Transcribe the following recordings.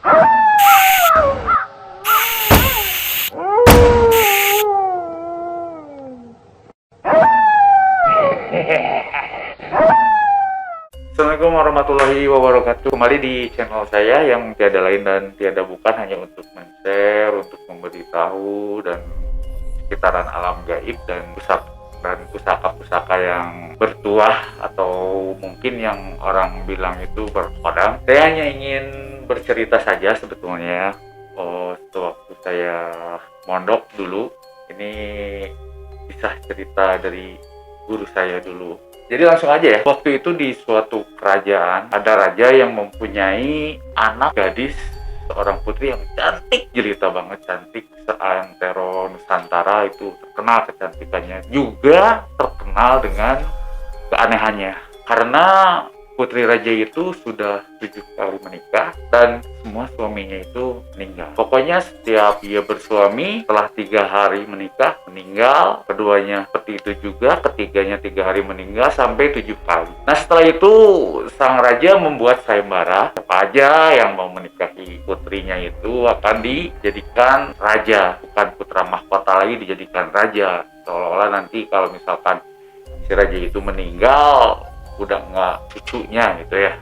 Assalamualaikum warahmatullahi wabarakatuh. Kembali di channel saya yang tiada lain dan tiada bukan hanya untuk men-share, untuk memberitahu dan sekitaran alam gaib dan pusaka-pusaka yang bertuah atau mungkin yang orang bilang itu berkodam. Saya hanya ingin bercerita saja sebetulnya. Sewaktu saya mondok dulu, ini kisah cerita dari guru saya dulu. Jadi langsung aja ya, waktu itu di suatu kerajaan ada raja yang mempunyai anak gadis seorang putri yang cantik jelita banget, cantik seantero Nusantara, itu terkenal kecantikannya, juga terkenal dengan keanehannya karena putri raja itu sudah 7 kali menikah dan semua suaminya itu meninggal. Pokoknya setiap dia bersuami setelah 3 hari menikah meninggal, keduanya seperti itu juga, ketiganya 3 hari meninggal sampai 7 kali. Nah setelah itu sang raja membuat sayembara, siapa aja yang mau menikahi putrinya itu akan dijadikan raja, bukan putra mahkota lagi, dijadikan raja. Seolah-olah nanti kalau misalkan si raja itu meninggal udah nggak cucunya gitu ya,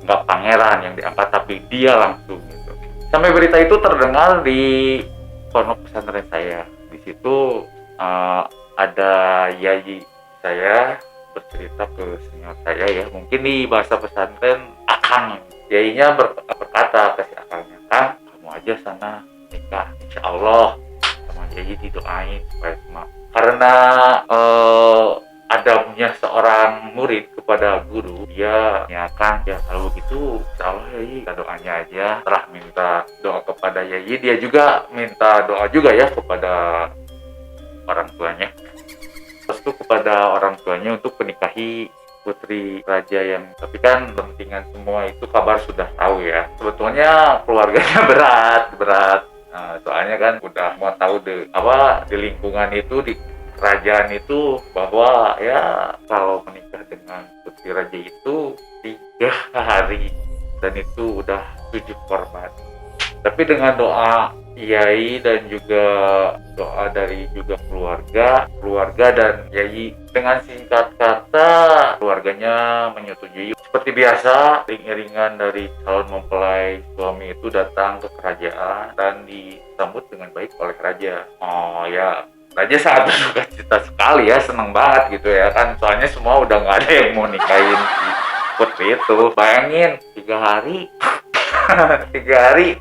nggak pangeran yang diangkat tapi dia langsung gitu. Sampai berita itu terdengar di pondok pesantren saya. Di situ ada yayi saya bercerita ke senior saya ya, mungkin di bahasa pesantren akang. Yayinya berkata ke si akangnya, "Kang, kamu aja sana nikah, insya Allah sama yayi didoain supaya semua." Karena adabnya seorang murid kepada guru, dia menyatakan, ya kalau begitu insya Allah Yayi kita doanya aja. Setelah minta doa kepada Yayi, dia juga minta doa juga ya kepada orang tuanya. Terus itu kepada orang tuanya untuk menikahi putri raja yang, tapi kan pentingan semua itu kabar sudah tahu ya. Sebetulnya keluarganya berat. Nah, soalnya kan udah mau tahu di lingkungan itu, di kerajaan itu, bahwa ya kalau menikah dengan putri raja itu 3 hari dan itu udah 7 korban. Tapi dengan doa Yai dan juga doa dari juga keluarga dan Yai, dengan singkat kata keluarganya menyetujui. Seperti biasa, iring-iringan dari calon mempelai suami itu datang ke kerajaan dan disambut dengan baik oleh raja. Oh ya, raja sangat bersuka cita sekali ya, seneng banget gitu ya kan, soalnya semua udah nggak ada yang mau nikahin si putri itu. Bayangin 3 hari 3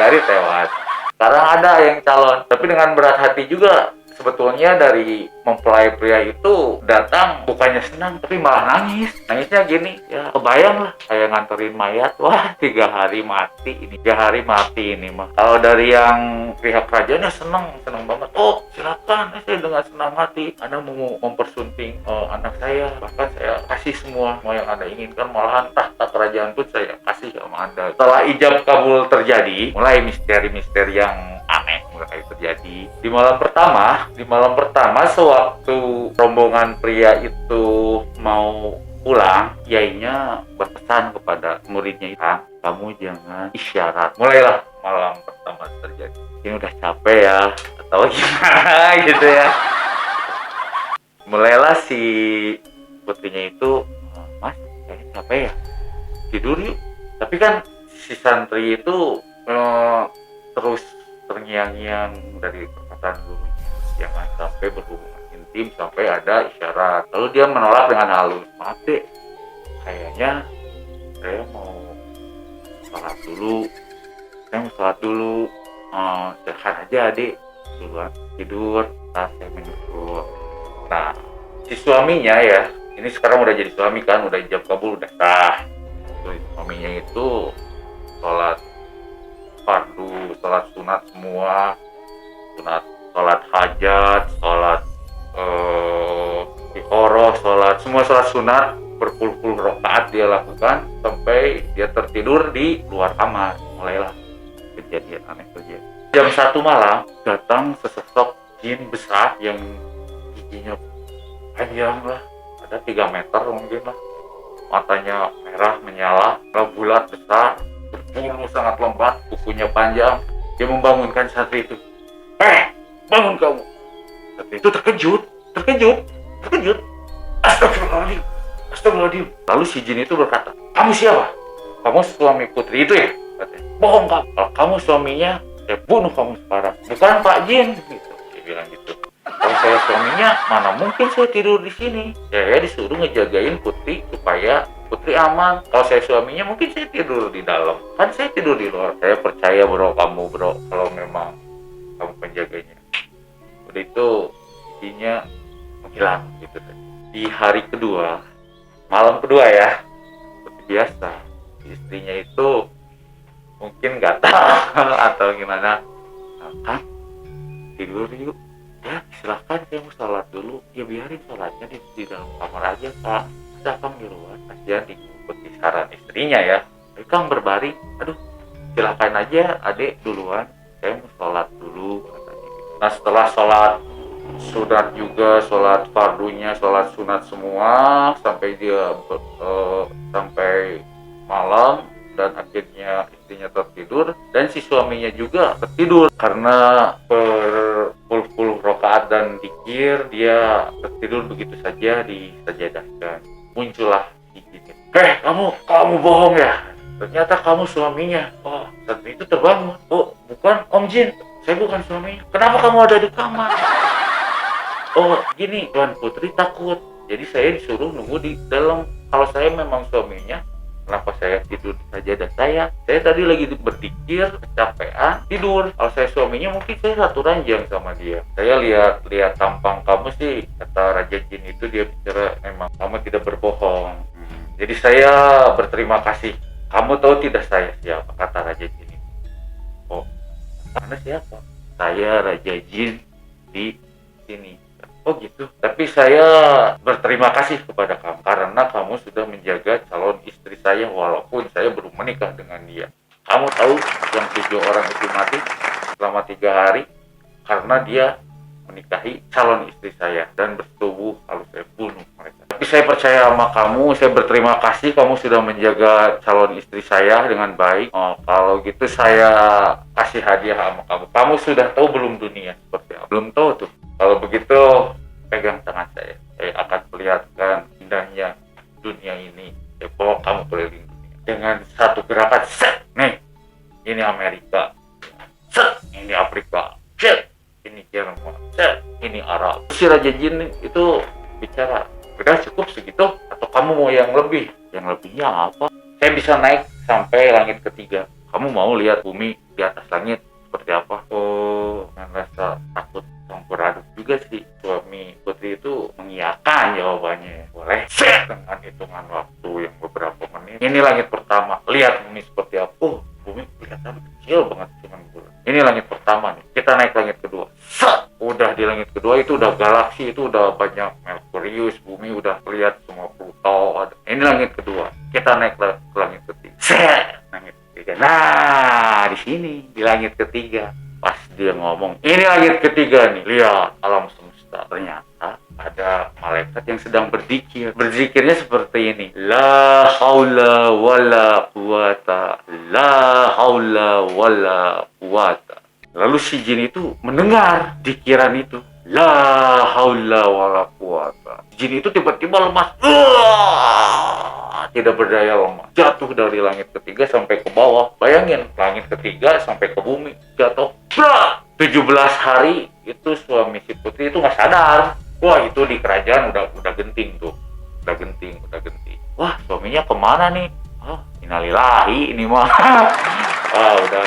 hari tewas. Sekarang ada yang calon, tapi dengan berat hati juga sebetulnya dari mempelai pria itu datang, bukannya senang tapi malah nangisnya gini ya, kebayang lah kayak nganterin mayat. Wah 3 hari mati ini, 3 hari mati ini mah. Kalau dari yang pihak kerajaannya senang banget, oh silakan, saya dengan senang hati Anda mau mempersunting anak saya, bahkan saya kasih semua yang Anda inginkan, malahan tahta kerajaan pun saya kasih sama Anda. Setelah ijab kabul terjadi, mulai misteri-misteri yang aneh mulai terjadi. Di malam pertama sewaktu rombongan pria itu mau pulang, yainya berpesan kepada muridnya, kamu jangan isyarat. Mulailah malam pertama terjadi. Ini udah capek ya atau gimana gitu ya. Mulailah si putrinya itu, Mas kayaknya capek ya, tidur yuk. Tapi kan si santri itu terus terngiang-ngiang dari perkataan gurunya, jangan sampai berhubungan intim sampai ada isyarat. Lalu dia menolak dengan halus, maaf dek, kayaknya saya mau sholat dulu, silahkan aja adik duluan tidur, saya menyusul. Nah si suaminya ya, ini sekarang udah jadi suami kan, udah ijab kabul, udah sah. Suaminya itu sholat fardu, sholat sunat semua, sholat hajat, sholat iqoroh, semua sholat sunat berpuluh-puluh rakaat dia lakukan sampai dia tertidur di luar kamar. Mulailah kejadian aneh terjadi. Jam 1 malam datang sesosok jin besar yang giginya panjang lah, ada 3 meter mungkin lah, matanya merah menyala, bulat besar, bulu sangat lebat, kukunya panjang. Dia membangunkan Satri itu. Bangun kamu. Satri itu terkejut. Astagfirullahaladzim, astagfirullahaladzim. Lalu si jin itu berkata, kamu siapa? Kamu suami Putri itu ya? Katanya, bohong kamu. Kalau kamu suaminya, saya bunuh kamu sekarang. Bukan Pak Jin, gitu. Dia bilang gitu. Kalau saya suaminya, mana mungkin saya tidur di sini? Saya disuruh ngejagain Putri supaya Putri aman. Kalau saya suaminya, mungkin saya tidur di dalam. Kan saya tidur di luar. Saya percaya bro, kamu bro, kalau memang kamu penjaganya. Udah itu isinya menghilang gitu. Di hari kedua, malam kedua ya, seperti biasa, istrinya itu mungkin nggak tahu atau gimana, kan tidur yuk. Ya silahkan, saya mau sholat dulu. Ya biarin sholatnya di dalam kamar aja kak, masa kang di luar. Kasihan diikuti saran istrinya ya. Kang berbaring, aduh silahkan aja adek duluan, saya mau sholat dulu katanya. Nah setelah sholat sunat juga, sholat fardunya, sholat sunat semua sampai dia sampai malam, dan akhirnya istrinya tertidur dan si suaminya juga tertidur karena berpuluh-puluh rakaat dan zikir. Dia tertidur begitu saja di sajadah dan muncullah jin. Kamu bohong ya, ternyata kamu suaminya. Oh, saat itu terbangun. Oh, bukan Om Jin, saya bukan suaminya. Kenapa kamu ada di kamar? Oh gini, Tuan Putri takut, jadi saya disuruh nunggu di dalam. Kalau saya memang suaminya, kenapa saya tidur saja? Dan saya tadi lagi berzikir, kecapean, tidur. Kalau saya suaminya, mungkin saya satu ranjang sama dia. Saya lihat tampang kamu sih, kata Raja Jin itu, dia bicara memang kamu tidak berbohong. Jadi saya berterima kasih. Kamu tahu tidak saya siapa? Kata Raja Jin itu. Oh, Anda siapa? Saya Raja Jin di sini. Oh gitu. Tapi saya berterima kasih kepada kamu karena kamu sudah menjaga calon istri saya walaupun saya belum menikah dengan dia. Kamu tahu yang 7 orang itu mati selama 3 hari karena dia menikahi calon istri saya dan bersetubuh lalu saya bunuh mereka. Tapi saya percaya sama kamu, saya berterima kasih kamu sudah menjaga calon istri saya dengan baik. Oh, kalau gitu saya kasih hadiah sama kamu. Kamu sudah tahu belum dunia seperti apa? Belum tahu tuh. Kalau begitu, pegang tangan saya akan perlihatkan indahnya dunia ini. Saya bawa kamu keliling dunia dengan satu gerakan. Set, nih, ini Amerika. Set, ini Afrika. Set, ini Jerman. Set, ini Arab. Si Raja Jin itu bicara, udah cukup segitu? Atau kamu mau yang lebih? Yang lebihnya apa? Saya bisa naik sampai langit ketiga. Kamu mau lihat bumi di atas langit seperti apa? Oh, dengan rasa takut campur aduk juga sih, suami Putri itu mengiyakan jawabannya. Boleh dengan hitungan waktu yang beberapa menit. Ini langit pertama, lihat bumi seperti apa. Oh, bumi kelihatan kecil banget cuman bulan. Ini langit pertama nih, kita naik langit kedua. Udah di langit kedua itu udah galaksi, itu udah banyak Merkurius, bumi udah lihat semua Pluto. Ini langit kedua, kita naik ke langit ketiga. Langit ketiga. Nah, di sini di langit ketiga pas dia ngomong, ini langit ketiga nih, lihat alam semesta. Ternyata ada malaikat yang sedang berzikir. Berzikirnya seperti ini. La haula wala quwata, la haula wala quwata. Lalu si jin itu mendengar zikiran itu. La haula wala quwata. Jin itu tiba-tiba lemas. Tidak berdaya, lemah. Jatuh dari langit ketiga sampai ke bawah. Bayangin, langit ketiga sampai ke bumi. Jatuh. 17 hari itu suami si Putri itu nggak sadar. Wah, itu di kerajaan udah genting tuh. Udah genting. Wah, suaminya kemana nih? Oh, innalillahi ini mah. Wah, udah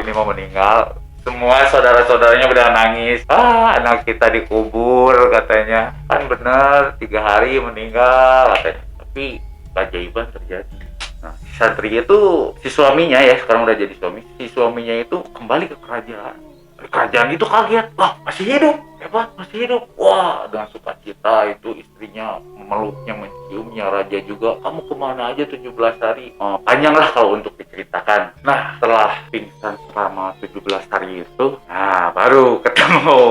ini meninggal. Semua saudara-saudaranya udah nangis. Anak kita dikubur katanya. Kan bener 3 hari meninggal katanya. Tapi keajaiban terjadi. Nah, si Satria itu, si suaminya ya, sekarang udah jadi suami. Si suaminya itu kembali ke kerajaan. Kerajaan itu kaget. Wah, masih hidup. Hebat, masih hidup. Wah, dengan sukacita itu istrinya memeluknya, menciumnya. Raja juga, kamu kemana aja 17 hari? Panjang lah kalau untuk diceritakan. Nah, setelah pingsan selama 17 hari itu, nah baru ketemu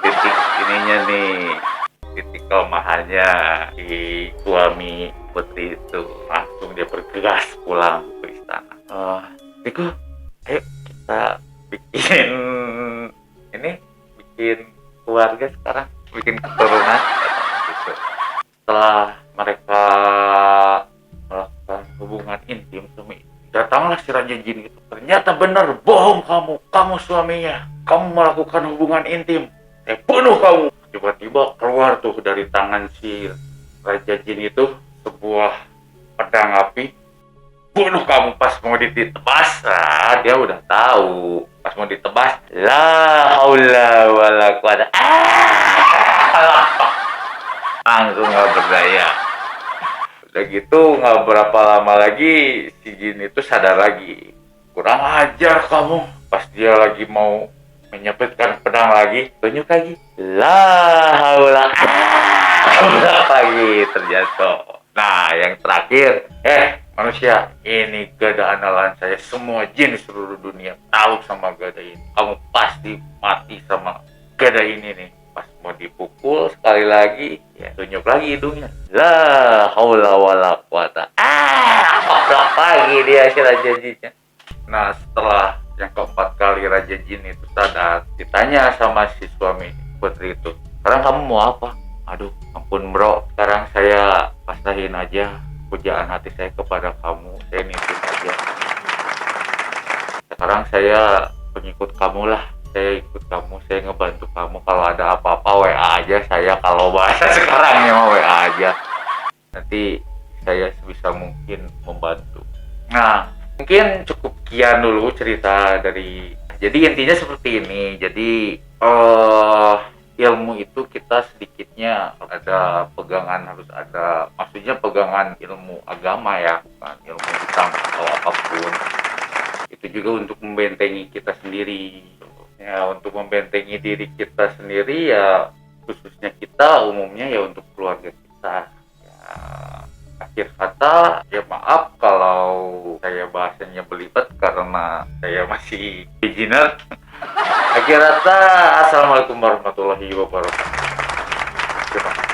titik ininya nih. Titik kelemahannya si suami Putri itu. Langsung dia bergegas pulang ke istana. Riko, ayo kita bikin ini, bikin keluarga sekarang, bikin keturunan gitu. Setelah mereka melakukan hubungan intim sama istri, datanglah si Raja Jin itu. Ternyata benar, bohong kamu suaminya, kamu melakukan hubungan intim, saya bunuh kamu. Tiba-tiba keluar tuh dari tangan si Raja Jin itu sebuah pedang api. Bunuh kamu. Pas mau ditebas, dia udah tahu. Pas mau ditebas, la haula wala quwata, langsung nggak berdaya. Udah gitu nggak berapa lama lagi si Jin itu sadar lagi. Kurang ajar kamu. Pas dia lagi mau menyebutkan pedang lagi, tunjuk lagi, la haula lagi terjatuh. Nah, yang terakhir, manusia, ini gada andalan saya. Semua jin di seluruh dunia tahu sama gada ini. Kamu pasti mati sama gada ini nih. Pas mau dipukul sekali lagi, ya tunjuk lagi hidungnya. La haula wala quwata. Koplak lagi dia si Raja Jinnya. Nah, setelah yang keempat kali Raja Jin itu sadar, ditanya sama si suami putri itu, sekarang kamu mau apa? Aduh, ampun bro, sekarang saya pasahin aja pujaan hati saya kepada kamu, saya nitip aja. Sekarang saya pengikut kamu lah, saya ikut kamu, saya ngebantu kamu. Kalau ada apa-apa WA aja saya, kalau bahasa sekarangnya mau WA aja. Nanti saya sebisa mungkin membantu. Nah, mungkin cukup sekian dulu cerita dari. Jadi intinya seperti ini. Jadi ilmu itu kita sedikitnya ada pegangan, harus ada, maksudnya pegangan ilmu agama ya, bukan ilmu hitam atau apapun. Itu juga untuk membentengi kita sendiri. Ya, untuk membentengi diri kita sendiri ya, khususnya kita, umumnya ya untuk keluarga kita. Ya, akhir kata, ya maaf kalau saya bahasanya belibet karena saya masih beginner. Akhir kata, assalamualaikum warahmatullahi wabarakatuh. Terima kasih.